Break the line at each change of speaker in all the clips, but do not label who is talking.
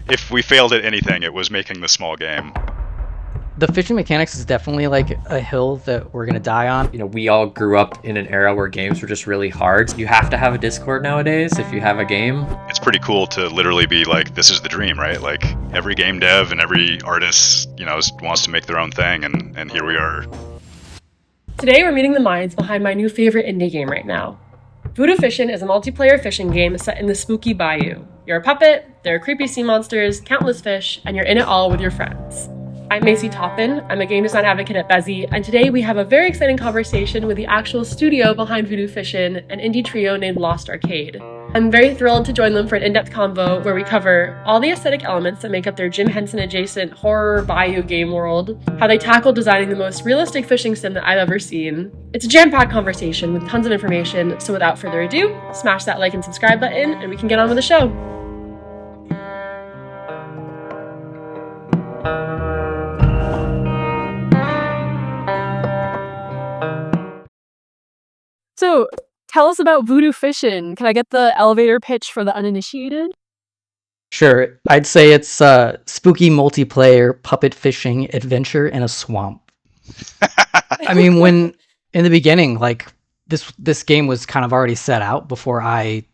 if we failed at anything, it was making the small game.
The fishing mechanics is definitely like a hill that we're gonna die on.
We all grew up in an era where games were just really hard. You have to have a Discord nowadays if you have a game.
It's pretty cool to literally be like, this is the dream, right? Like every game dev and every artist, wants to make their own thing, and here we are.
Today we're meeting the minds behind my new favorite indie game right now. Voodoo Fishin is a multiplayer fishing game set in the spooky bayou. You're a puppet, there are creepy sea monsters, countless fish, and you're in it all with your friends. I'm Macy Toppin, I'm a game design advocate at Bezi, and today we have a very exciting conversation with the actual studio behind Voodoo Fishin, an indie trio named Lost Arcade. I'm very thrilled to join them for an in-depth convo where we cover all the aesthetic elements that make up their Jim Henson adjacent horror bayou game world, how they tackle designing the most realistic fishing sim that I've ever seen. It's a jam-packed conversation with tons of information, so without further ado, smash that like and subscribe button and we can get on with the show. So, tell us about Voodoo Fishin. Can I get the elevator pitch for the uninitiated?
Sure, I'd say it's spooky multiplayer puppet fishing adventure in a swamp. I mean, when in the beginning, like this game was kind of already set out before I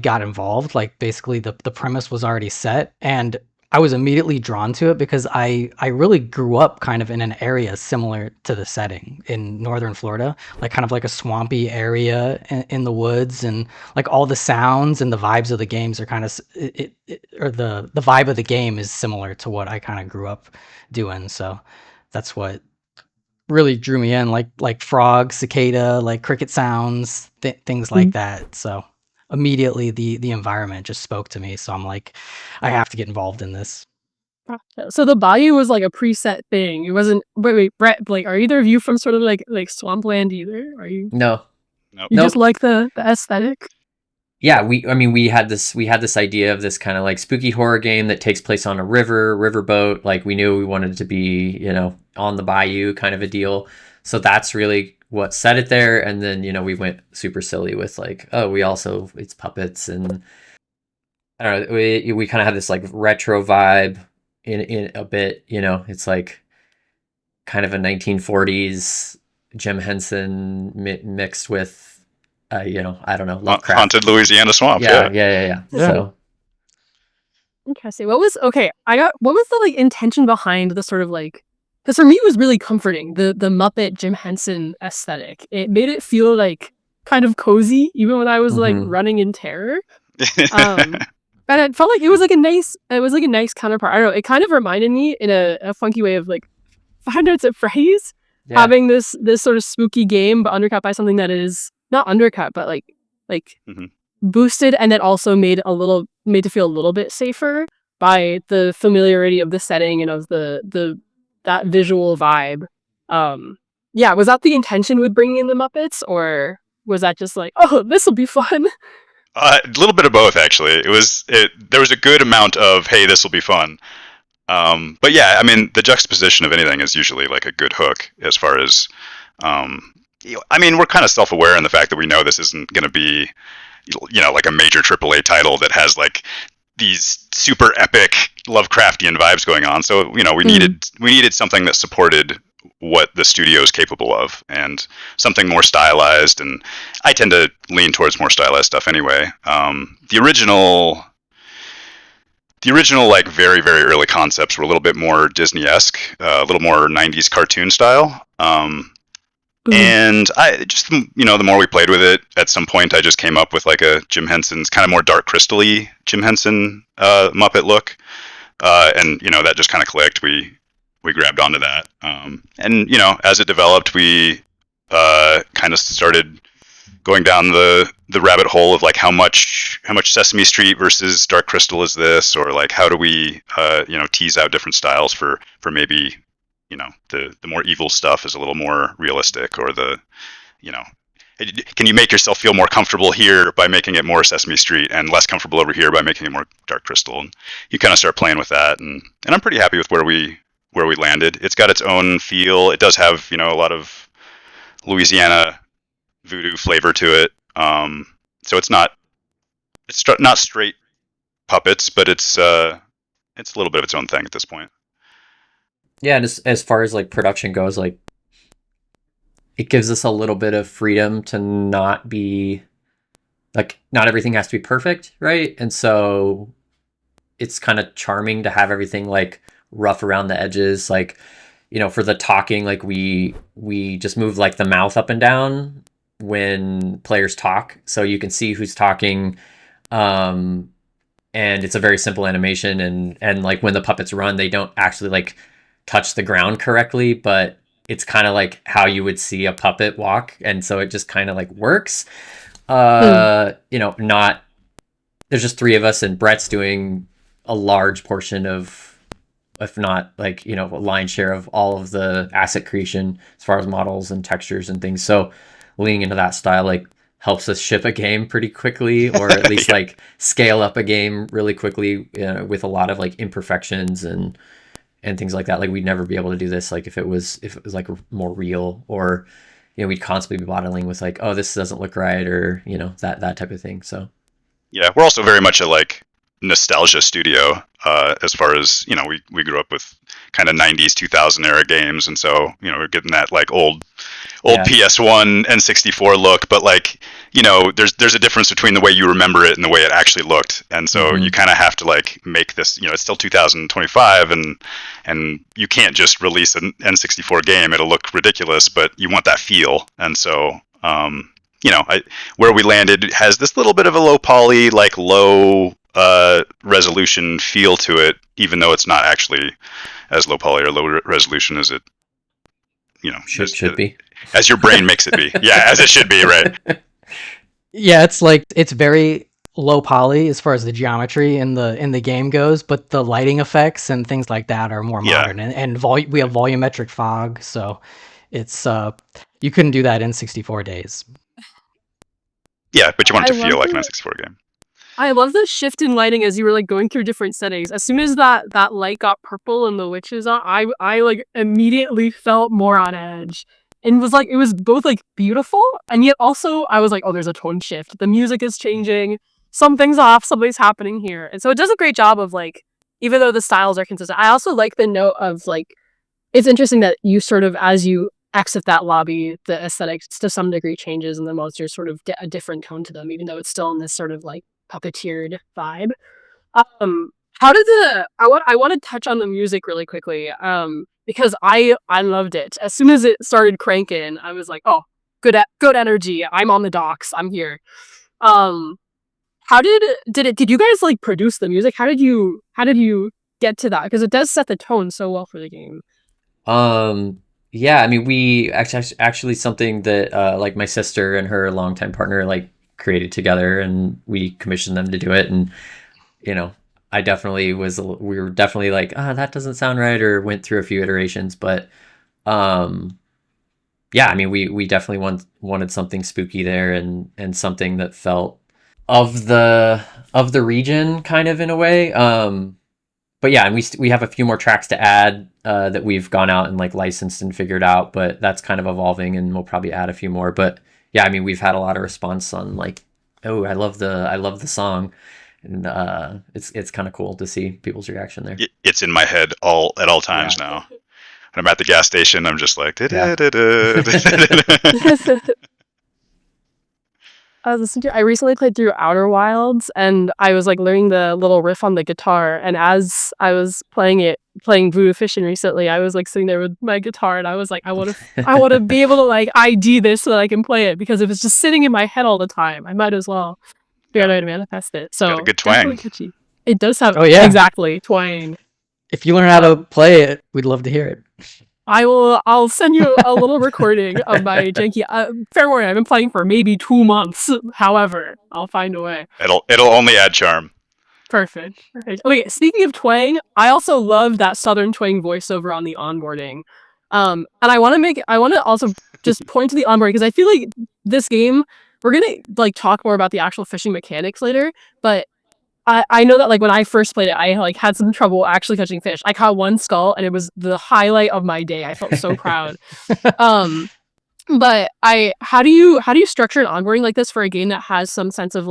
got involved. Like basically the premise was already set, and I was immediately drawn to it because I really grew up kind of in an area similar to the setting in northern Florida, like kind of like a swampy area in the woods, and like all the sounds and the vibes of the games are kind of the vibe of the game is similar to what I kind of grew up doing. So that's what really drew me in, like frog, cicada, like cricket sounds, things like that. So immediately the environment just spoke to me, so I'm like, I have to get involved in this.
So the bayou was like a preset thing. It wasn't. Wait, Brett, Blake, are either of you from sort of like swampland either? Are you?
No.
Nope.
You just like the aesthetic?
Yeah, we had this idea of this kind of like spooky horror game that takes place on a riverboat. Like we knew we wanted it to be, on the bayou kind of a deal. So that's really what set it there. And then, we went super silly with like, oh, it's puppets, and I don't know, we kind of have this like retro vibe in a bit, it's like kind of a 1940s Jim Henson mixed with I don't know, Lovecraft.
Haunted Louisiana swamp.
Yeah. So
Interesting. What was the like intention behind the sort of like, because for me it was really comforting, the Muppet Jim Henson aesthetic. It made it feel like kind of cozy even when I was like running in terror. And it felt like it was like a nice counterpart. I don't know, it kind of reminded me in a funky way of like Five Nights at Freddy's, having this sort of spooky game but undercut by something that is not undercut but like boosted, and then also made to feel a little bit safer by the familiarity of the setting and of that visual vibe. Was that the intention with bringing in the Muppets, or was that just like, oh, this will be fun?
A little bit of both, actually. There was a good amount of, hey, this will be fun. But yeah, I mean, the juxtaposition of anything is usually like a good hook as far as, we're kind of self-aware in the fact that we know this isn't going to be, like a major AAA title that has like these super epic Lovecraftian vibes going on. So, we needed something that supported what the studio is capable of, and something more stylized. And I tend to lean towards more stylized stuff anyway. The original like very, very early concepts were a little bit more Disney-esque, a little more 90s cartoon style. And I just, the more we played with it, at some point I just came up with like a Jim Henson's kind of more dark crystal-y Jim Henson Muppet look. And, that just kind of clicked. We grabbed onto that. And, as it developed, we kind of started going down the rabbit hole of like how much Sesame Street versus Dark Crystal is this, or like how do we tease out different styles for maybe the more evil stuff is a little more realistic, or can you make yourself feel more comfortable here by making it more Sesame Street and less comfortable over here by making it more Dark Crystal? And you kind of start playing with that, and I'm pretty happy with where we landed. It's got its own feel. It does have a lot of Louisiana voodoo flavor to it. So it's not straight puppets, but it's it's a little bit of its own thing at this point.
Yeah, and as far as like production goes, like it gives us a little bit of freedom to not be like, not everything has to be perfect, right? And so it's kind of charming to have everything like rough around the edges. Like, you know, for the talking, like we just move like the mouth up and down when players talk, so you can see who's talking. And it's a very simple animation, and like when the puppets run, they don't actually like touch the ground correctly, but it's kind of like how you would see a puppet walk, and so it just kind of like works. You know, not, there's just three of us, and Brett's doing a large portion of, if not like, you know, a lion's share of all of the asset creation as far as models and textures and things. So leaning into that style like helps us ship a game pretty quickly, or at least like scale up a game really quickly, with a lot of like imperfections and things like that. Like we'd never be able to do this like if it was like more real, or, you know, we'd constantly be battling with like, oh, this doesn't look right, or, you know, that type of thing. So
yeah, we're also very much a like nostalgia studio, as far as, you know, we grew up with kind of 90s 2000 era games, and so, you know, we're getting that like old
Yeah.
PS1 N64 look, but like, you know, there's a difference between the way you remember it and the way it actually looked, and so
Mhm.
you kind of have to like make this, you know, it's still 2025, and you can't just release an N64 game, it'll look ridiculous, but you want that feel. And so you know, where we landed has this little bit of a low poly, like low resolution feel to it, even though it's not actually as low poly or low resolution as it, you know,
should be.
as your brain makes it be. Yeah, as it should be, right?
Yeah, it's like it's very low poly as far as the geometry in the game goes, but the lighting effects and things like that are more
Yeah.
modern. And we have volumetric fog, so it's you couldn't do that in 64 days.
Yeah, but you want it to
I
feel
love
like an
it.
N64 game.
I love the shift in lighting as you were like going through different settings. As soon as that light got purple and the witches on, I like immediately felt more on edge. And was like, it was both like beautiful, and yet also I was like, oh, there's a tone shift. The music is changing. Something's off, something's happening here. And so it does a great job of like, even though the styles are consistent, I also like the note of like, it's interesting that you sort of, as you exit that lobby, the aesthetics to some degree changes, and the monsters sort of get a different tone to them, even though it's still in this sort of like puppeteered vibe. How did I want to touch on the music really quickly, because I loved it. As soon as it started cranking, I was like, oh, good energy. I'm on the docks. I'm here. How did you guys like produce the music? How did you get to that? Because it does set the tone so well for the game.
Yeah, I mean, we actually something that like my sister and her longtime partner like created together, and we commissioned them to do it. And, you know, we were definitely like, that doesn't sound right, or went through a few iterations. But yeah, I mean, we definitely wanted something spooky there, and something that felt of the region kind of in a way. But yeah, and we have a few more tracks to add that we've gone out and like licensed and figured out, but that's kind of evolving, and we'll probably add a few more. But yeah, I mean, we've had a lot of response on like, oh, I love the song, and it's kind of cool to see people's reaction there.
It's in my head at all times
Yeah.
now. When I'm at the gas station, I'm just like,
Yeah.
I recently played through Outer Wilds, and I was like learning the little riff on the guitar. And as I was playing Voodoo Fishin recently, I was like sitting there with my guitar, and I was like, I want to be able to like ID this so that I can play it, because if it's just sitting in my head all the time, I might as well figure out how to manifest it. So
got a good twang.
definitely catchy. It does have exactly twang.
If you learn how to play it, we'd love to hear it.
I'll send you a little recording of my janky. Fair warning, I've been playing for maybe 2 months. However, I'll find a way.
It'll only add charm.
Perfect. Okay, speaking of twang, I also love that Southern twang voiceover on the onboarding. And I want to also just point to the onboarding, because I feel like this game, we're gonna like talk more about the actual fishing mechanics later, but I know that like when I first played it, I like had some trouble actually catching fish. I caught one skull, and it was the highlight of my day. I felt so proud. But how do you structure an onboarding like this for a game that has some sense of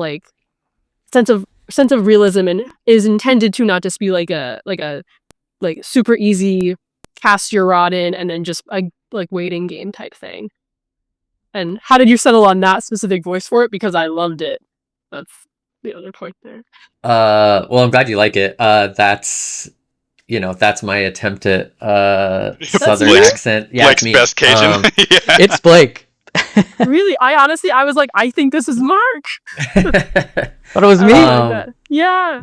sense of realism and is intended to not just be like a super easy cast your rod in and then just a like waiting game type thing. And how did you settle on that specific voice for it? Because I loved it. That's the other point there.
Well, I'm glad you like it. That's my attempt at southern
Blake's-
accent. Yeah,
Blake's
it's me.
best Cajun. Yeah.
It's Blake.
Really, I was like, I think this is Mark.
Thought it was me.
I like that. Yeah.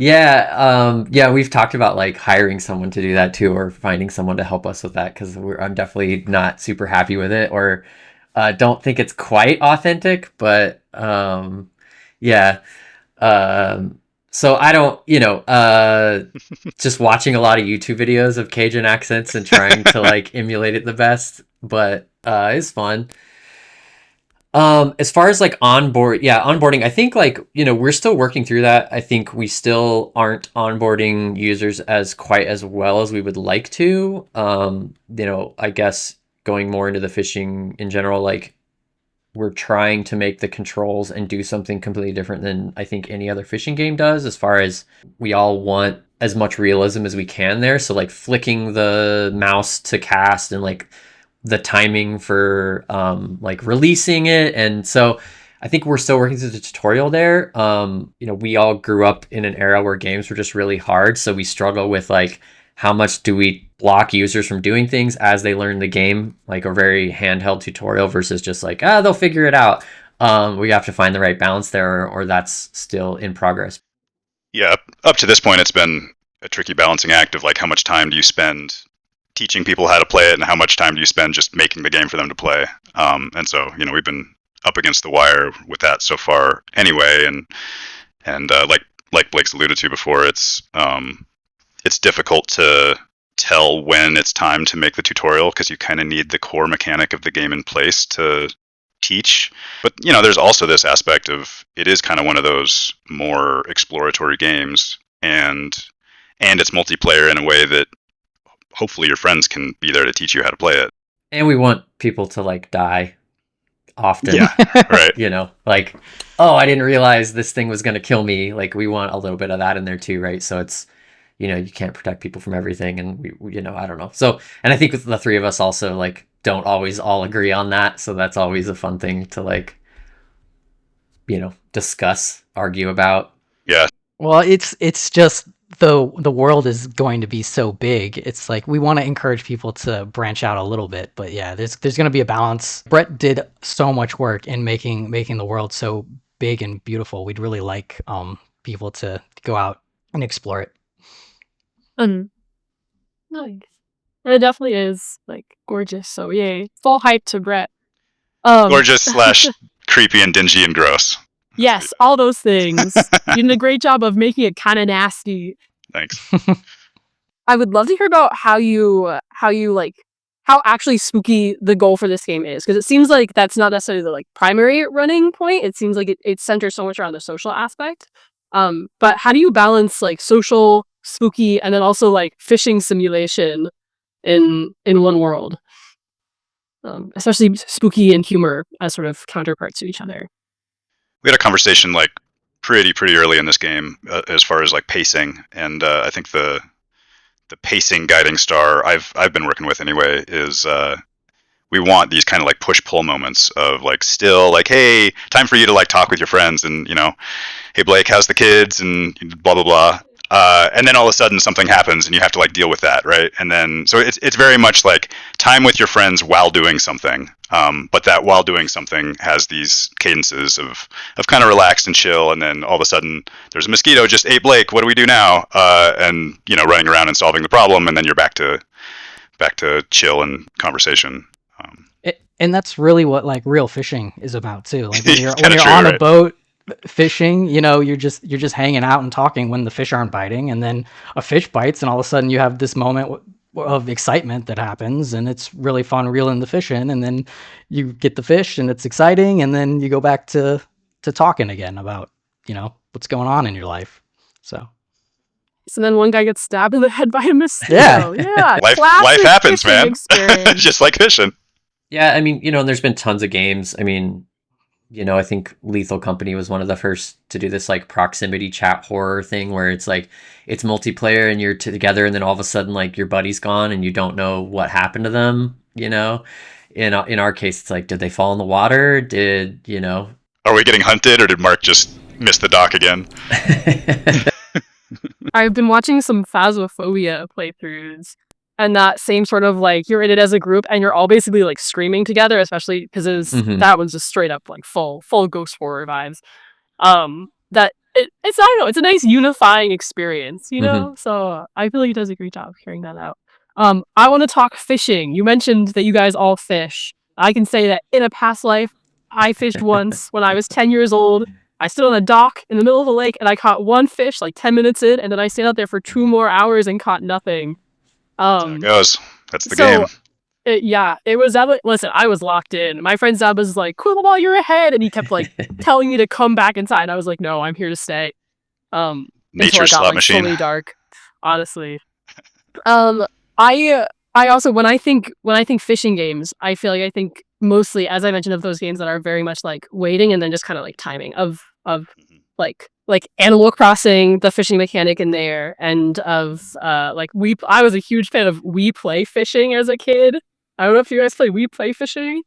Yeah, we've talked about like hiring someone to do that too, or finding someone to help us with that, because I'm definitely not super happy with it, or don't think it's quite authentic, but yeah. So I don't, just watching a lot of YouTube videos of Cajun accents and trying to like emulate it the best, but it's fun. As far as like onboarding, I think like, we're still working through that. I think we still aren't onboarding users as quite as well as we would like to. I guess going more into the fishing in general, like we're trying to make the controls and do something completely different than I think any other fishing game does, as far as we all want as much realism as we can there. So like flicking the mouse to cast and like the timing for like releasing it. And so I think we're still working through the tutorial there. We all grew up in an era where games were just really hard. So we struggle with like, how much do we block users from doing things as they learn the game, like a very handheld tutorial versus just like, they'll figure it out. We have to find the right balance there, or that's still in progress.
Yeah, up to this point, it's been a tricky balancing act of like, how much time do you spend teaching people how to play it, and how much time do you spend just making the game for them to play? And so, we've been up against the wire with that so far anyway. And like Blake's alluded to before, it's difficult to tell when it's time to make the tutorial, because you kind of need the core mechanic of the game in place to teach. But there's also this aspect of, it is kind of one of those more exploratory games, and it's multiplayer in a way that hopefully your friends can be there to teach you how to play it.
And we want people to like die often.
Yeah, right.
Like, oh, I didn't realize this thing was going to kill me. Like, we want a little bit of that in there too, right? So it's, you can't protect people from everything, and we I don't know. So, and I think with the three of us also like don't always all agree on that. So that's always a fun thing to like, discuss, argue about.
Yeah.
Well, it's just the world is going to be so big. It's like we want to encourage people to branch out a little bit, but yeah, there's going to be a balance. Brett did so much work in making the world so big and beautiful. We'd really like people to go out and explore it.
Nice. It definitely is like gorgeous. So yay, full hype to Brett.
Gorgeous / creepy and dingy and gross.
Yes, all those things. You did a great job of making it kind of nasty.
Thanks.
I would love to hear about how actually spooky the goal for this game is, because it seems like that's not necessarily the like primary running point. It seems like it centers so much around the social aspect. But how do you balance like social, spooky, and then also like fishing simulation in one world? Especially spooky and humor as sort of counterparts to each other.
We had a conversation like pretty early in this game as far as like pacing, and I think the pacing guiding star I've been working with anyway is we want these kind of like push-pull moments of like, still like, hey, time for you to like talk with your friends, and hey Blake, how's the kids, and blah blah blah. And then all of a sudden something happens and you have to like deal with that, right? And then so it's very much like time with your friends while doing something. But that while doing something has these cadences of kind of relaxed and chill, and then all of a sudden there's a mosquito just ate Blake. What do we do now? And running around and solving the problem, and then you're back to chill and conversation.
And that's really what like real fishing is about too. Like when you're
true,
on
right?
a boat fishing, you're just hanging out and talking when the fish aren't biting, and then a fish bites, and all of a sudden you have this moment of excitement that happens, and it's really fun reeling the fish in, and then you get the fish and it's exciting, and then you go back to talking again about what's going on in your life. So
then one guy gets stabbed in the head by a mosquito.
Yeah.
Life happens, man.
Experience.
Just like fishing.
Yeah, I mean, and there's been tons of games. I mean, I think Lethal Company was one of the first to do this like proximity chat horror thing where it's like it's multiplayer and you're together and then all of a sudden like your buddy's gone and you don't know what happened to them. In our case, it's like, did they fall in the water?
Are we getting hunted, or did Mark just miss the dock again?
I've been watching some Phasmophobia playthroughs, and that same sort of like you're in it as a group and you're all basically like screaming together, especially because that one's just straight up like full ghost horror vibes. It's I don't know, it's a nice unifying experience, So I feel like it does a great job of carrying that out. I want to talk fishing. You mentioned that you guys all fish. I can say that in a past life, I fished once when I was 10 years old. I stood on a dock in the middle of the lake and I caught one fish like 10 minutes in, and then I stayed out there for 2 more hours and caught nothing.
That's how it goes. That's the game.
It was listen, I was locked in. My friend Zab was like, "Cool while you're ahead," and he kept like telling me to come back inside. I was like, "No, I'm here to stay."
Nature slot machine.
Fully dark, honestly. I also when I think fishing games, I feel like I think mostly, as I mentioned, of those games that are very much like waiting and then just kind of like timing of like Animal Crossing, the fishing mechanic in there, and of I was a huge fan of We Play Fishing as a kid. I don't know if you guys play We Play Fishing.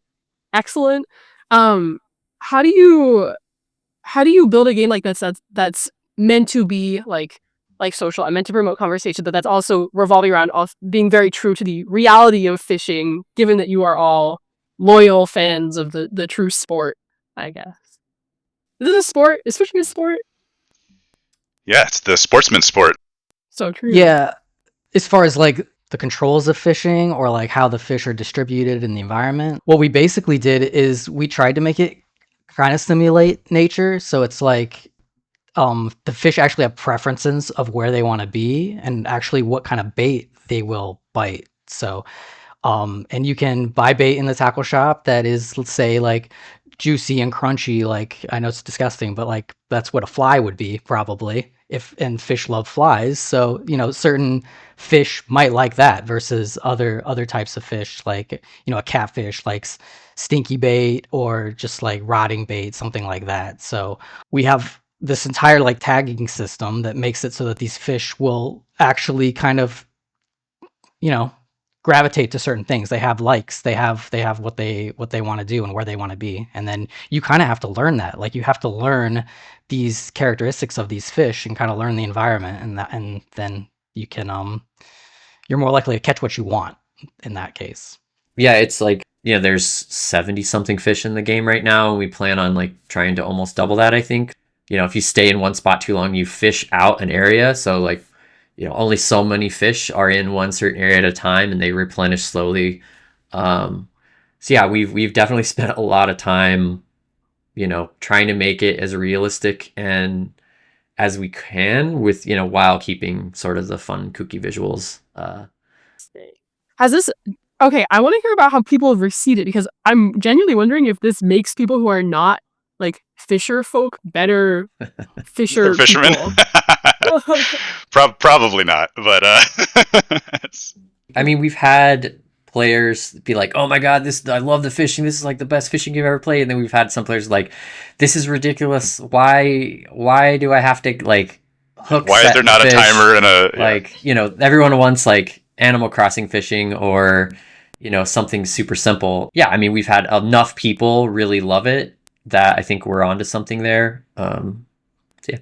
Excellent. How do you build a game like this that's meant to be like social and meant to promote conversation, but that's also revolving around being very true to the reality of fishing, given that you are all loyal fans of the true sport, I guess. Is it a sport? Is fishing a sport?
Yeah, it's the sportsman sport.
So true.
Yeah, as far as like the controls of fishing or like how the fish are distributed in the environment, what we basically did is we tried to make it kind of simulate nature. So it's like the fish actually have preferences of where they want to be and actually what kind of bait they will bite. So and you can buy bait in the tackle shop that is, let's say, like juicy and crunchy. Like, I know it's disgusting, but like that's what a fly would be probably. And fish love flies, so certain fish might like that versus other types of fish, like a catfish likes stinky bait or just like rotting bait, something like that. So we have this entire like tagging system that makes it so that these fish will actually kind of gravitate to certain things. They have likes, they have what they want to do and where they want to be, and then you kind of have to learn that. Like, you have to learn these characteristics of these fish and kind of learn the environment, and then you can you're more likely to catch what you want in that case.
Yeah, it's like, there's 70 something fish in the game right now, and we plan on like trying to almost double that, I think. If you stay in one spot too long, you fish out an area, so like only so many fish are in one certain area at a time, and they replenish slowly. So yeah, we've definitely spent a lot of time, trying to make it as realistic and as we can with, while keeping sort of the fun, kooky visuals.
Has this? Okay, I want to hear about how people have received it, because I'm genuinely wondering if this makes people who are not like fisher folk better
fishermen. Probably not, but
I mean, we've had players be like, "Oh my god, I love the fishing. This is like the best fishing game I've ever played." And then we've had some players like, "This is ridiculous. Why do I have to like hook?
Why is there not a timer and a
like everyone wants like Animal Crossing fishing or something super simple." Yeah, I mean, we've had enough people really love it that I think we're onto something there. Yeah.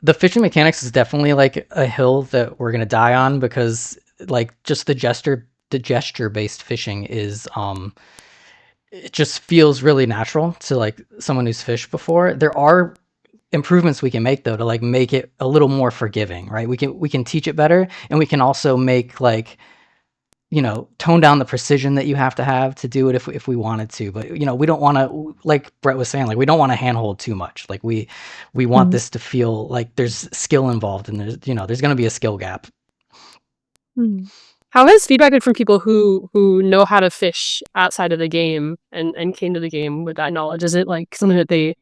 The fishing mechanics is definitely like a hill that we're gonna die on, because like just the gesture based fishing is it just feels really natural to like someone who's fished before. There are improvements we can make though to like make it a little more forgiving, right? We can teach it better, and we can also make like tone down the precision that you have to do it if we wanted to. But we don't want to, like Brett was saying, like we don't want to handhold too much. Like we want this to feel like there's skill involved, and there's going to be a skill gap.
How has feedback been from people who know how to fish outside of the game and came to the game with that knowledge? Is it like something that they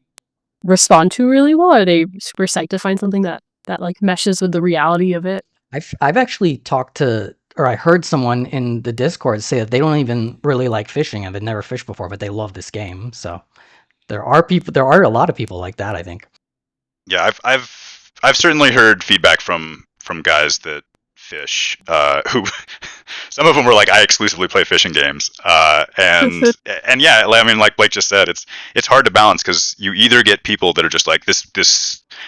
respond to really well? Are they super psyched to find something that like meshes with the reality of it?
I've actually talked to, or I heard someone in the Discord say that they don't even really like fishing and they've never fished before, but they love this game. So there are a lot of people like that, I think.
Yeah, I've certainly heard feedback from guys that fish, who some of them were like, I exclusively play fishing games, and yeah, I mean, like Blake just said, it's hard to balance because you either get people that are just like this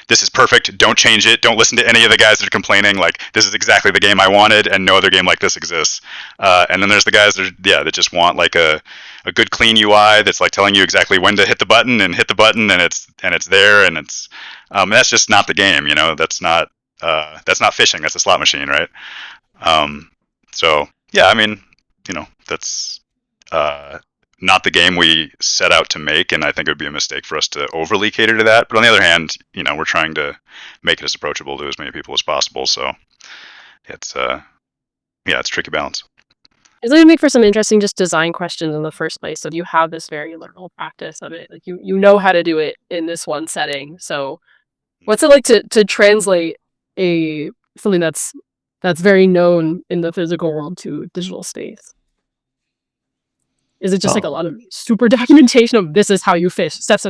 is perfect, don't change it, don't listen to any of the guys that are complaining, like this is exactly the game I wanted and no other game like this exists, and then there's the guys that just want like a good clean UI that's like telling you exactly when to hit the button and it's there, and it's that's just not the game, that's not fishing, that's a slot machine, right? So yeah, I mean, that's not the game we set out to make, and I think it would be a mistake for us to overly cater to that. But on the other hand, we're trying to make it as approachable to as many people as possible. So it's it's a tricky balance.
It's going to make for some interesting just design questions in the first place. So you have this very literal practice of it, like you know how to do it in this one setting. So what's it like to translate something that's very known in the physical world to digital space? Is it just like a lot of super documentation of this is how you fish, step,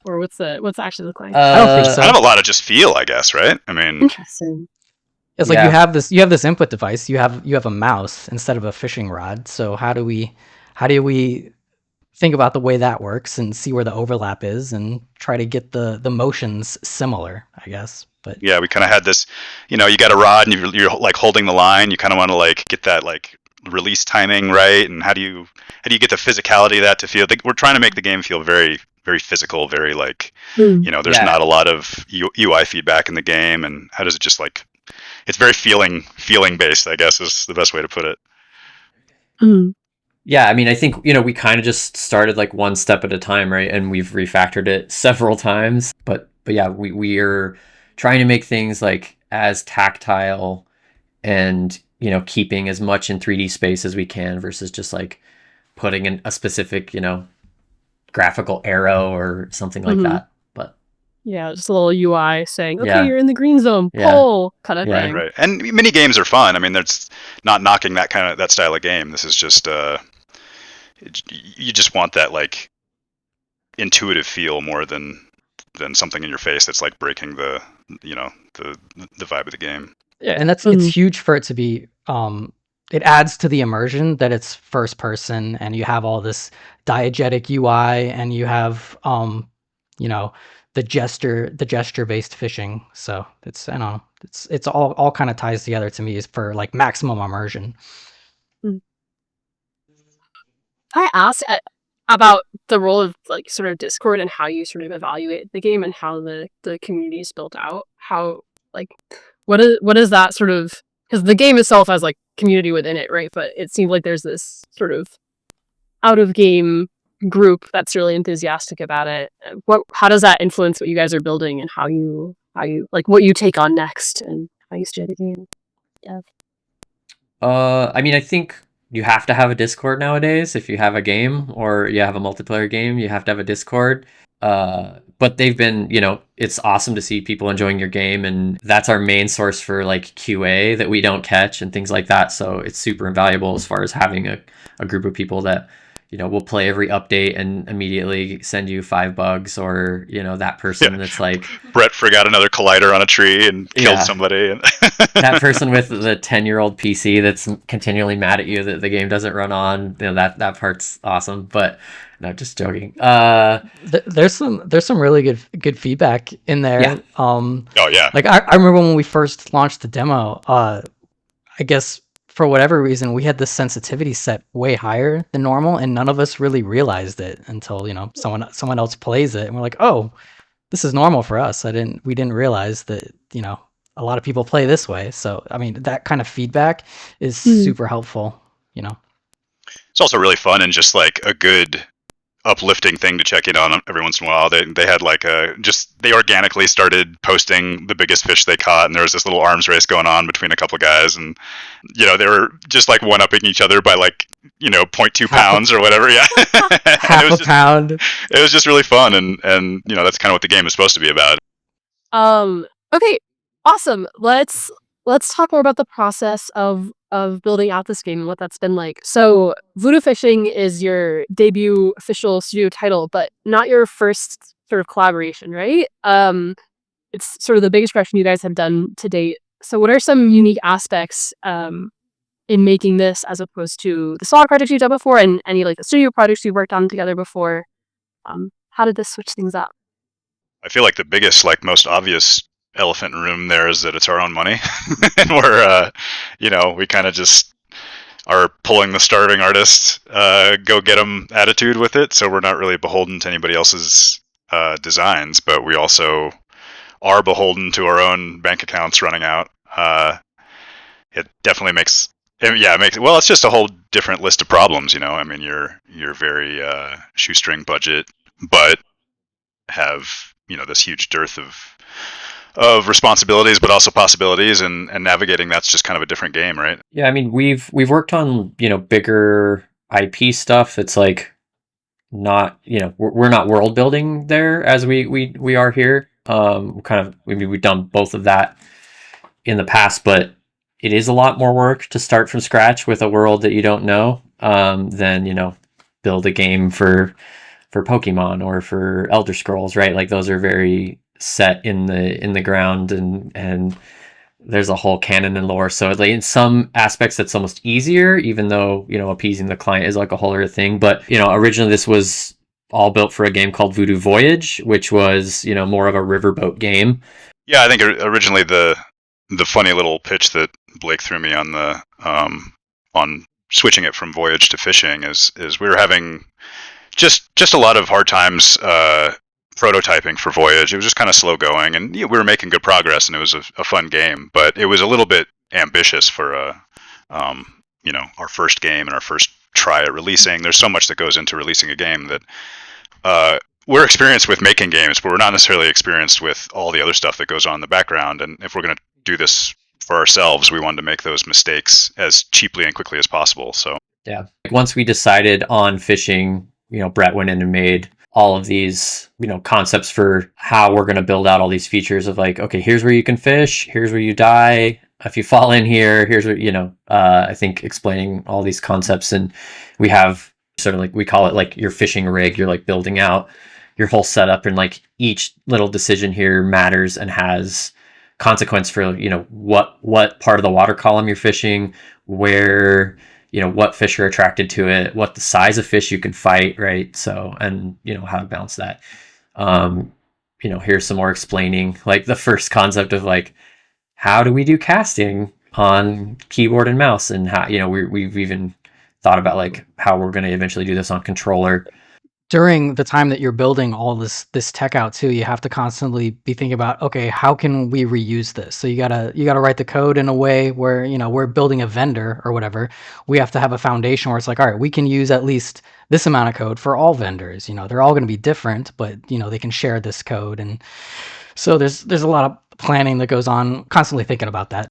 or what's it actually look like?
I don't think so.
Kind of a lot of just feel, I guess, right? I mean,
Interesting.
It's like you have this input device, you have a mouse instead of a fishing rod. So how do we think about the way that works and see where the overlap is and try to get the motions similar, I guess. But
yeah, we kind of had this, you got a rod and you're like holding the line, you kind of want to like get that like release timing right, and how do you get the physicality of that to feel like we're trying to make the game feel very, very physical, very like there's not a lot of UI feedback in the game, and how does it just like, it's very feeling based, I guess is the best way to put it.
Yeah, I mean, I think we kind of just started like one step at a time, right? And we've refactored it several times, but yeah, we are trying to make things like as tactile and keeping as much in 3D space as we can versus just like putting in a specific, graphical arrow or something like that. But
yeah, just a little UI saying, okay, you're in the green zone, pull, kind of thing.
Right. And mini games are fun. I mean, there's not knocking that style of game. This is just you just want that like intuitive feel more than something in your face that's like breaking the vibe of the game.
Yeah, and it's huge for it to be. It adds to the immersion that it's first person, and you have all this diegetic UI, and you have the gesture based fishing. So it's it's all kind of ties together to me is for like maximum immersion.
I asked about the role of like sort of Discord and how you sort of evaluate the game and how the community is built out. How like what is that sort of, because the game itself has like community within it, right? But it seems like there's this sort of out of game group that's really enthusiastic about it. How does that influence what you guys are building and how you like what you take on next and how you steer the game? Yeah.
I mean, I think you have to have a Discord nowadays. If you have a game or you have a multiplayer game, you have to have a Discord. But they've been, it's awesome to see people enjoying your game, and that's our main source for like QA that we don't catch and things like that. So it's super invaluable as far as having a group of people that will play every update and immediately send you 5 bugs, or that person that's like
Brett forgot another collider on a tree and killed somebody, and
that person with the 10-year-old PC that's continually mad at you that the game doesn't run on. That part's awesome. But no, just joking.
There's some really good feedback in there.
Yeah.
Oh yeah.
Like I remember when we first launched the demo, I guess for whatever reason we had the sensitivity set way higher than normal, and none of us really realized it until someone else plays it, and we're like, oh, this is normal for us. We didn't realize that a lot of people play this way. So I mean, that kind of feedback is super helpful.
It's also really fun and just like a good uplifting thing to check in on every once in a while. They had like they organically started posting the biggest fish they caught, and there was this little arms race going on between a couple of guys, and they were just like one-upping each other by like 0.2 pounds or whatever. Yeah.
Half a pound.
It was just really fun, and that's kind of what the game is supposed to be about.
Okay, awesome. Let's let's talk more about the process of building out this game and what that's been like. So, Voodoo Fishing is your debut official studio title, but not your first sort of collaboration, right? It's sort of the biggest production you guys have done to date. So, what are some unique aspects in making this as opposed to the solo projects you've done before and any like the studio projects you've worked on together before? How did this switch things up?
I feel like the biggest, like most obvious elephant in the room there is that it's our own money, and we're, we kind of just are pulling the starving artist, go get them attitude with it. So we're not really beholden to anybody else's designs, but we also are beholden to our own bank accounts running out. It definitely makes. Yeah, well. It's just a whole different list of problems, I mean, you're very shoestring budget, but have this huge dearth of responsibilities, but also possibilities, and navigating that's just kind of a different game, right?
Yeah, I mean, we've worked on bigger IP stuff. It's like not we're not world building there as we are here. We've done both of that in the past, but it is a lot more work to start from scratch with a world that you don't know than build a game for Pokemon or for Elder Scrolls, right? Like those are very set in the ground, and there's a whole canon and lore. So like in some aspects that's almost easier, even though appeasing the client is like a whole other thing. But originally this was all built for a game called Voodoo Voyage, which was more of a riverboat game.
Yeah, I think originally the funny little pitch that Blake threw me on the on switching it from Voyage to fishing is we were having just a lot of hard times prototyping for Voyage. It was just kind of slow going, and we were making good progress, and it was a fun game, but it was a little bit ambitious for our first game and our first try at releasing. There's so much that goes into releasing a game that we're experienced with making games, but we're not necessarily experienced with all the other stuff that goes on in the background. And if we're going to do this for ourselves, we wanted to make those mistakes as cheaply and quickly as possible. So
yeah, once we decided on fishing, Brett went in and made all of these, concepts for how we're going to build out all these features of like, okay, here's where you can fish, here's where you die. If you fall in here, here's where, I think explaining all these concepts. And we have sort of like, we call it like your fishing rig. You're like building out your whole setup, and like each little decision here matters and has consequence for, what part of the water column you're fishing, where, what fish are attracted to it, what the size of fish you can fight, right? So, and, how to balance that. Here's some more explaining, like the first concept of like, how do we do casting on keyboard and mouse, and how, we've even thought about like how we're going to eventually do this on controller.
During the time that you're building all this tech out too, you have to constantly be thinking about, okay, how can we reuse this? So you gotta write the code in a way where, we're building a vendor or whatever. We have to have a foundation where it's like, all right, we can use at least this amount of code for all vendors. They're all going to be different, but they can share this code. And so there's a lot of planning that goes on, constantly thinking about that.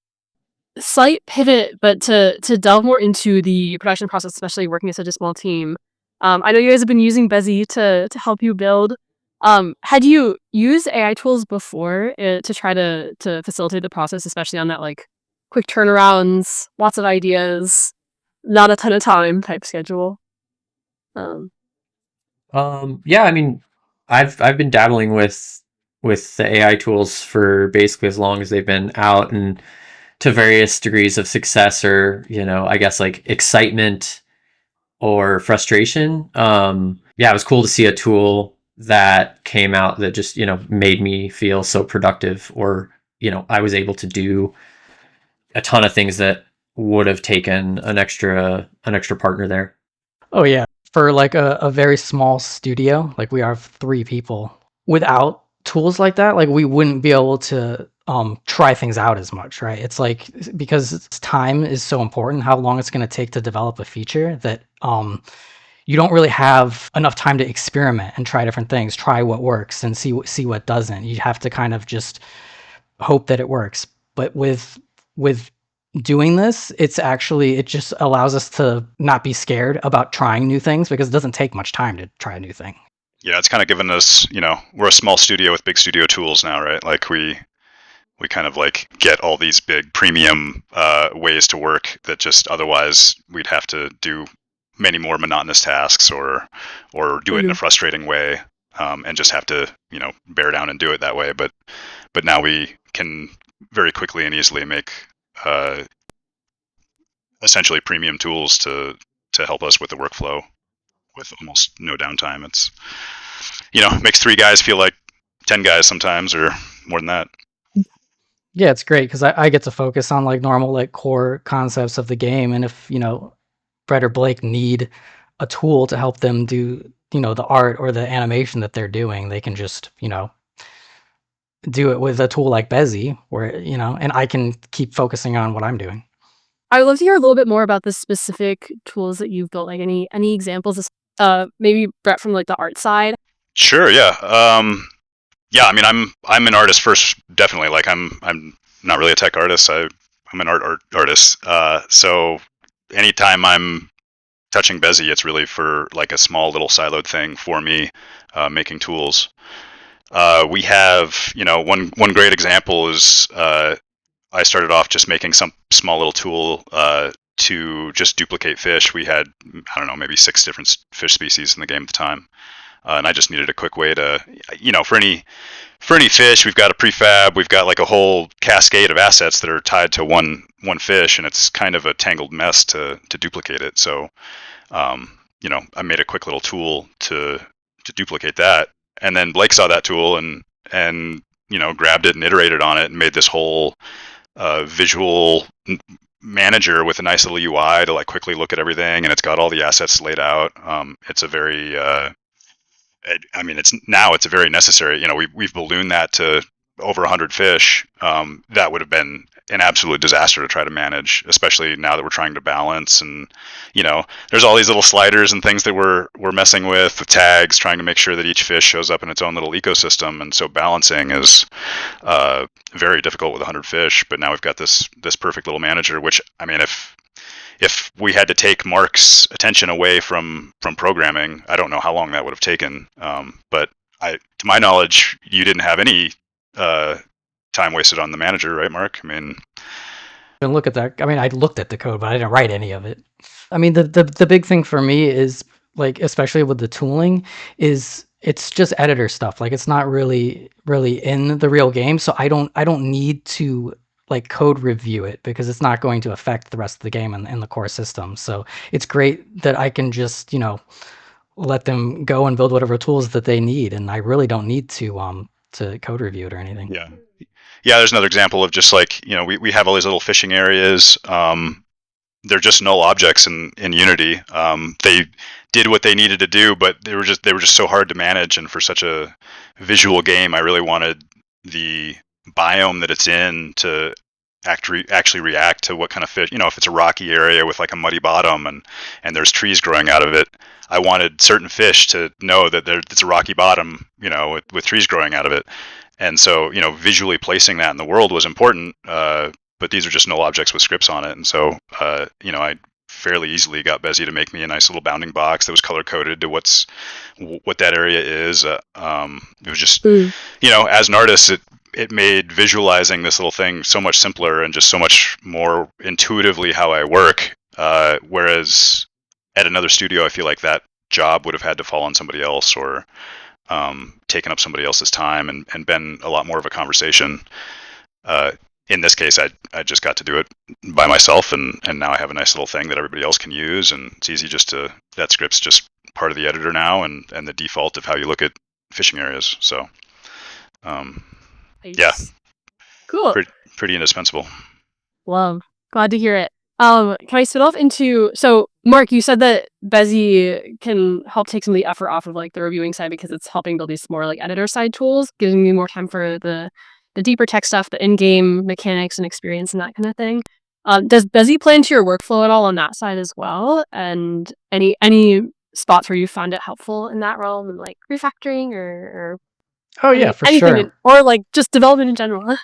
Slight pivot, but to delve more into the production process, especially working as such a small team. I know you guys have been using Bezi to help you build. Had you used AI tools before to try to facilitate the process, especially on that like quick turnarounds, lots of ideas, not a ton of time type schedule?
Yeah, I mean, I've been dabbling with the AI tools for basically as long as they've been out, and to various degrees of success, or I guess like excitement or frustration. Yeah, it was cool to see a tool that came out that just made me feel so productive, or I was able to do a ton of things that would have taken an extra partner there.
Oh yeah, for like a very small studio, like we have 3 people, without tools like that, like we wouldn't be able to try things out as much, right? It's like, because time is so important, how long it's going to take to develop a feature, that you don't really have enough time to experiment and try different things, try what works and see what doesn't. You have to kind of just hope that it works. But with doing this, it just allows us to not be scared about trying new things, because it doesn't take much time to try a new thing.
Yeah, it's kind of given us, we're a small studio with big studio tools now, right? Like we we kind of like get all these big premium ways to work that just otherwise we'd have to do many more monotonous tasks or do it in a frustrating way, and just have to bear down and do it that way. But now we can very quickly and easily make essentially premium tools to help us with the workflow with almost no downtime. It's makes 3 guys feel like 10 guys sometimes, or more than that.
Yeah, it's great because I get to focus on like normal like core concepts of the game, and if Brett or Blake need a tool to help them do the art or the animation that they're doing, they can just do it with a tool like Bezi, where and I can keep focusing on what I'm doing.
I would love to hear a little bit more about the specific tools that you've built. Like any examples? Maybe Brett from like the art side.
Sure. Yeah. Yeah. I mean, I'm an artist first, definitely. Like I'm not really a tech artist. I'm an art artist. So anytime I'm touching Bezi, it's really for like a small little siloed thing for me, making tools. We have, one great example is I started off just making some small little tool to just duplicate fish. We had, I don't know, maybe 6 different fish species in the game at the time. And I just needed a quick way to, for any fish, we've got a prefab, we've got like a whole cascade of assets that are tied to one fish, and it's kind of a tangled mess to duplicate it. So, I made a quick little tool to duplicate that. And then Blake saw that tool and grabbed it and iterated on it and made this whole visual manager with a nice little UI to like quickly look at everything, and it's got all the assets laid out. It's a very it's a very necessary. We've ballooned that to over 100 fish. That would have been an absolute disaster to try to manage, especially now that we're trying to balance. And there's all these little sliders and things that we're messing with tags, trying to make sure that each fish shows up in its own little ecosystem. And so balancing is very difficult with 100 fish. But now we've got this perfect little manager, which, I mean, if we had to take Mark's attention away from programming, I don't know how long that would have taken. But to my knowledge, you didn't have any time wasted on the manager, right, Mark? I mean,
and look at that. I mean, I looked at the code, but I didn't write any of it. I mean, the big thing for me is like, especially with the tooling, is it's just editor stuff. Like, it's not really in the real game, so I don't need to like code review it because it's not going to affect the rest of the game and the core system. So it's great that I can just let them go and build whatever tools that they need, and I really don't need to code review it or anything.
Yeah, there's another example of just like, we have all these little fishing areas. They're just null objects in Unity. They did what they needed to do, but they were just so hard to manage. And for such a visual game, I really wanted the biome that it's in to actually react to what kind of fish. If it's a rocky area with like a muddy bottom and there's trees growing out of it, I wanted certain fish to know that it's a rocky bottom, with trees growing out of it. And so, visually placing that in the world was important, but these are just null objects with scripts on it. And so, I fairly easily got Bezi to make me a nice little bounding box that was color-coded to what that area is. It was just, as an artist, it made visualizing this little thing so much simpler and just so much more intuitively how I work. Whereas at another studio, I feel like that job would have had to fall on somebody else or taken up somebody else's time and been a lot more of a conversation. In this case, I just got to do it by myself, and now I have a nice little thing that everybody else can use, and it's easy that script's just part of the editor now and the default of how you look at fishing areas. So, yeah,
cool,
pretty indispensable.
Love, glad to hear it. Can I split off into, so Mark, you said that Bezi can help take some of the effort off of like the reviewing side because it's helping build these more like editor side tools, giving you more time for the deeper tech stuff, the in-game mechanics and experience and that kind of thing. Does Bezi play into your workflow at all on that side as well? And any spots where you found it helpful in that realm, and like refactoring or
oh yeah, for sure,
or like just development in general?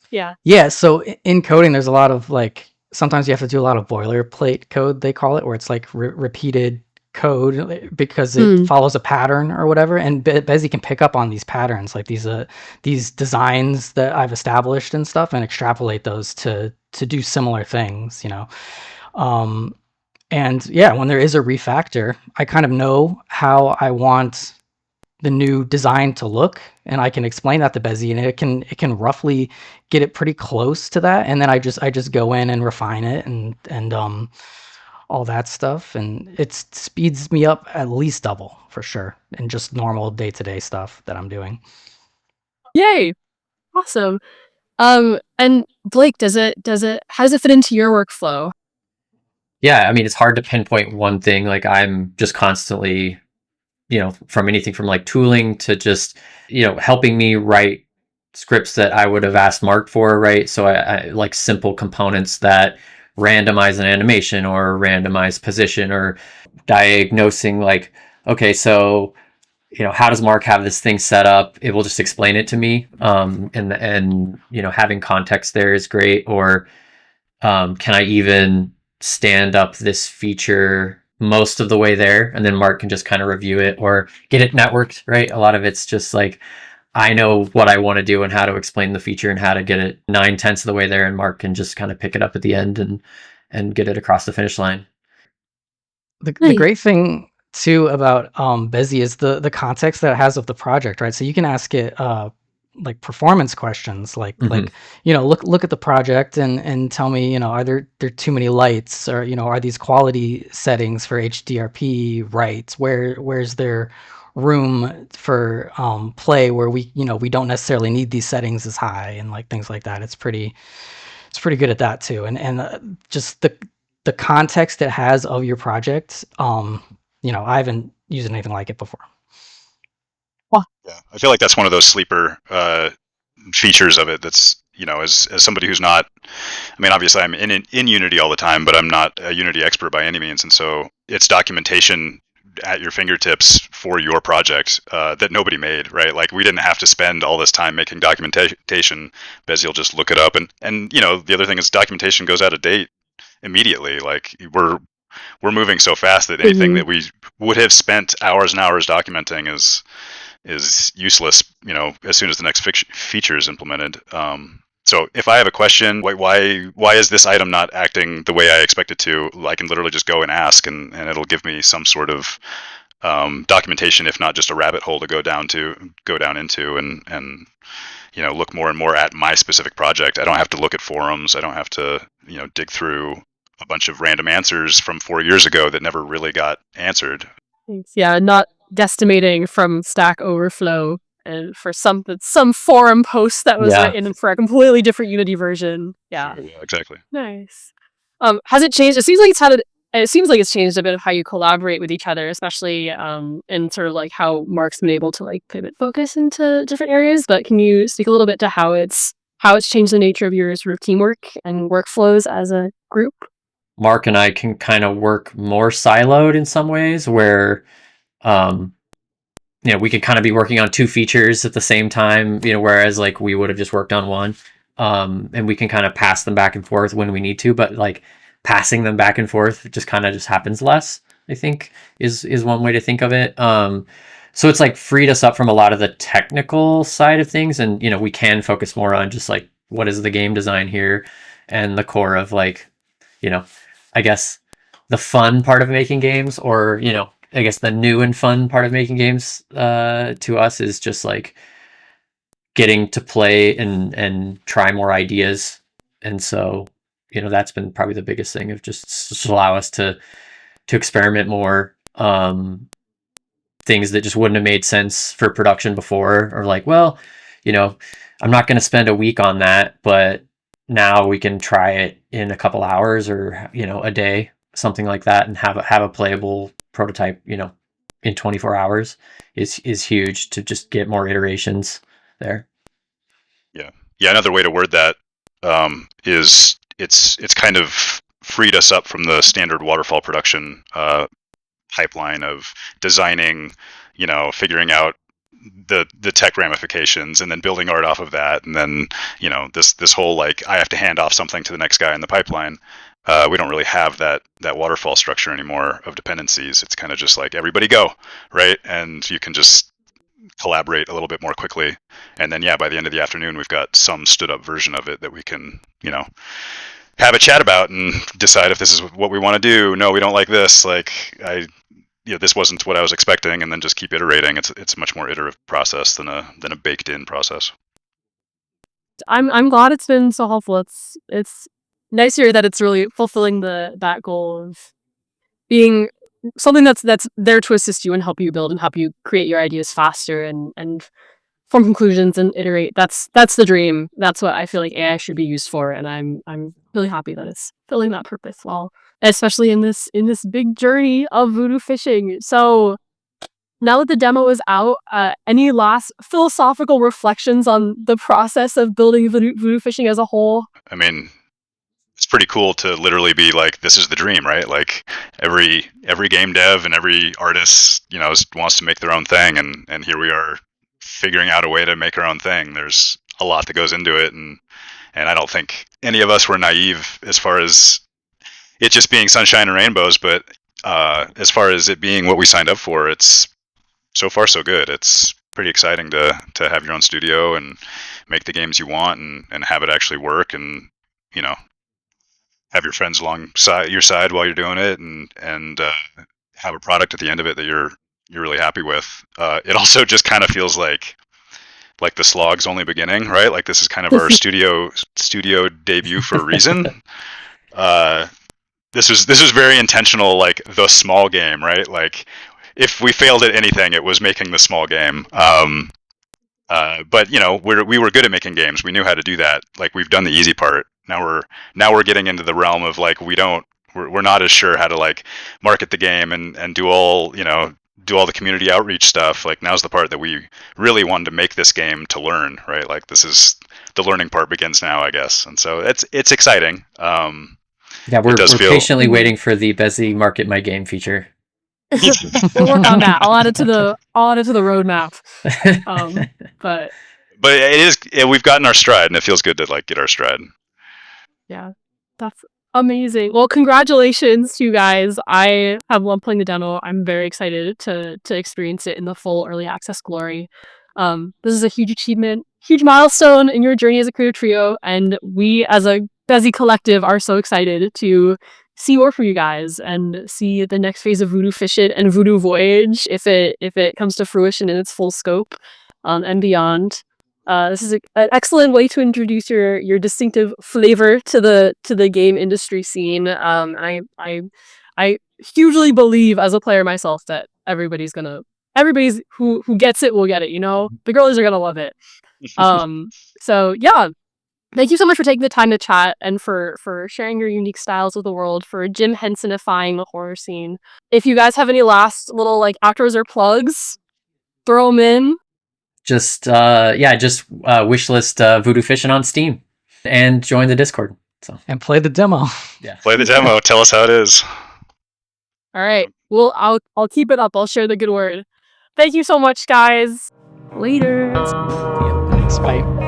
Yeah.
So in coding, there's a lot of like, sometimes you have to do a lot of boilerplate code, they call it, where it's like repeated code because it follows a pattern or whatever, and Bezi can pick up on these patterns, like these designs that I've established and stuff, and extrapolate those to do similar things, and yeah, when there is a refactor, I kind of know how I want the new design to look, and I can explain that to Bezi, and it can roughly get it pretty close to that, and then I just go in and refine it and all that stuff, and it speeds me up at least double for sure in just normal day-to-day stuff that I'm doing.
Yay! Awesome. And Blake, how does it fit into your workflow?
Yeah, I mean, it's hard to pinpoint one thing. Like, I'm just constantly, from anything from like tooling to just, helping me write scripts that I would have asked Mark for, right? So I like simple components that randomize an animation or randomize position, or diagnosing like, okay, so how does Mark have this thing set up? It will just explain it to me. And having context there is great. Or can I even stand up this feature most of the way there, and then Mark can just kind of review it or get it networked, right? A lot of it's just like, I know what I want to do and how to explain the feature and how to get it 9/10 of the way there, and Mark can just kind of pick it up at the end and get it across the finish line.
The great thing too about Bezi is the context that it has of the project, right? So you can ask it like performance questions, like look at the project and tell me, are there too many lights, or are these quality settings for HDRP right? Where's there room for play where we don't necessarily need these settings as high, and like things like that. It's pretty good at that too, and just the context it has of your project. I haven't used anything like it before.
Yeah, I feel like that's one of those sleeper features of it. That's as somebody who's not, I mean, obviously I'm in Unity all the time, but I'm not a Unity expert by any means, and so it's documentation at your fingertips for your project that nobody made, right? Like, we didn't have to spend all this time making documentation. Bezi will just look it up, and the other thing is documentation goes out of date immediately. Like, we're moving so fast that anything that we would have spent hours and hours documenting is useless, as soon as the next feature is implemented. So if I have a question, why is this item not acting the way I expect it to? I can literally just go and ask, and it'll give me some sort of documentation, if not just a rabbit hole to go down into, and look more and more at my specific project. I don't have to look at forums. I don't have to dig through a bunch of random answers from 4 years ago that never really got answered.
Thanks. Yeah, not guesstimating from Stack Overflow and for some forum post that was written for a completely different Unity version. Yeah,
exactly.
Nice. Has it changed? It seems like it's changed a bit of how you collaborate with each other, especially in sort of like how Mark's been able to like pivot focus into different areas. But can you speak a little bit to how it's changed the nature of your sort of teamwork and workflows as a group?
Mark and I can kind of work more siloed in some ways, where we could kind of be working on 2 features at the same time, whereas like we would have just worked on one. And we can kind of pass them back and forth when we need to, but like passing them back and forth just happens less, I think is one way to think of it. So it's like freed us up from a lot of the technical side of things, and we can focus more on just like, what is the game design here, and the core of like, I guess the fun part of making games, or I guess the new and fun part of making games to us is just like getting to play and try more ideas. And so, that's been probably the biggest thing, of just allow us to experiment more, things that just wouldn't have made sense for production before, or like, well, I'm not going to spend a week on that, but now we can try it in a couple hours, or, a day, something like that, and have a playable prototype, in 24 hours is huge to just get more iterations there.
Yeah. Another way to word that is it's kind of freed us up from the standard waterfall production pipeline of designing, figuring out the tech ramifications, and then building art off of that, and then this whole like, I have to hand off something to the next guy in the pipeline. we don't really have that waterfall structure anymore of dependencies. It's kind of just like everybody go, right? And you can just collaborate a little bit more quickly. And then by the end of the afternoon, we've got some stood up version of it that we can, have a chat about and decide if this is what we want to do. No, we don't like this. Like this wasn't what I was expecting, and then just keep iterating. It's a much more iterative process than a baked in process.
I'm glad it's been so helpful. It's nice to hear that it's really fulfilling that goal of being something that's there to assist you and help you build and help you create your ideas faster and form conclusions and iterate. That's the dream. That's what I feel like AI should be used for, and I'm really happy that it's filling that purpose well, especially in this big journey of Voodoo Fishing. So now that the demo is out, any last philosophical reflections on the process of building Voodoo Fishing as a whole?
I mean, it's pretty cool to literally be like, this is the dream, right? Like every game dev and every artist, wants to make their own thing, and here we are figuring out a way to make our own thing. There's a lot that goes into it, and I don't think any of us were naive as far as it just being sunshine and rainbows, but as far as it being what we signed up for, it's so far so good. It's pretty exciting to have your own studio and make the games you want and have it actually work, and have your friends alongside your side while you're doing it, and have a product at the end of it that you're really happy with. It also just kind of feels like the slog's only beginning, right? Like this is kind of our studio debut for a reason. This was very intentional, like the small game, right? Like if we failed at anything, it was making the small game. But we were good at making games. We knew how to do that. Like we've done the easy part. Now we're getting into the realm of like we're not as sure how to like market the game and do all the community outreach stuff. Like now's the part that we really wanted to make this game to learn, right? Like this is the learning part begins now, I guess. And so it's exciting.
We're patiently waiting for the Bezi Market My Game feature.
We'll work on that. I'll add it to the roadmap. But
it is we've gotten our stride, and it feels good to like get our stride.
Yeah, that's amazing. Well, congratulations to you guys. I have loved playing the demo. I'm very excited to experience it in the full early access glory. This is a huge achievement, huge milestone in your journey as a creative trio, and we as a Bezi collective are so excited to see more from you guys and see the next phase of Voodoo Fishin and Voodoo Voyage if it comes to fruition in its full scope and beyond. This is an excellent way to introduce your distinctive flavor to the game industry scene. I hugely believe as a player myself that everybody's who gets it will get it. The girlies are gonna love it. So yeah. Thank you so much for taking the time to chat and for sharing your unique styles with the world, for Jim Hensonifying the horror scene. If you guys have any last little like outros or plugs, throw them in.
Just wishlist Voodoo Fishin on Steam and join the Discord. So
and play the demo.
Yeah,
play the demo. Tell us how it is.
All right. Well, I'll keep it up. I'll share the good word. Thank you so much, guys. Later.
Thanks. Bye.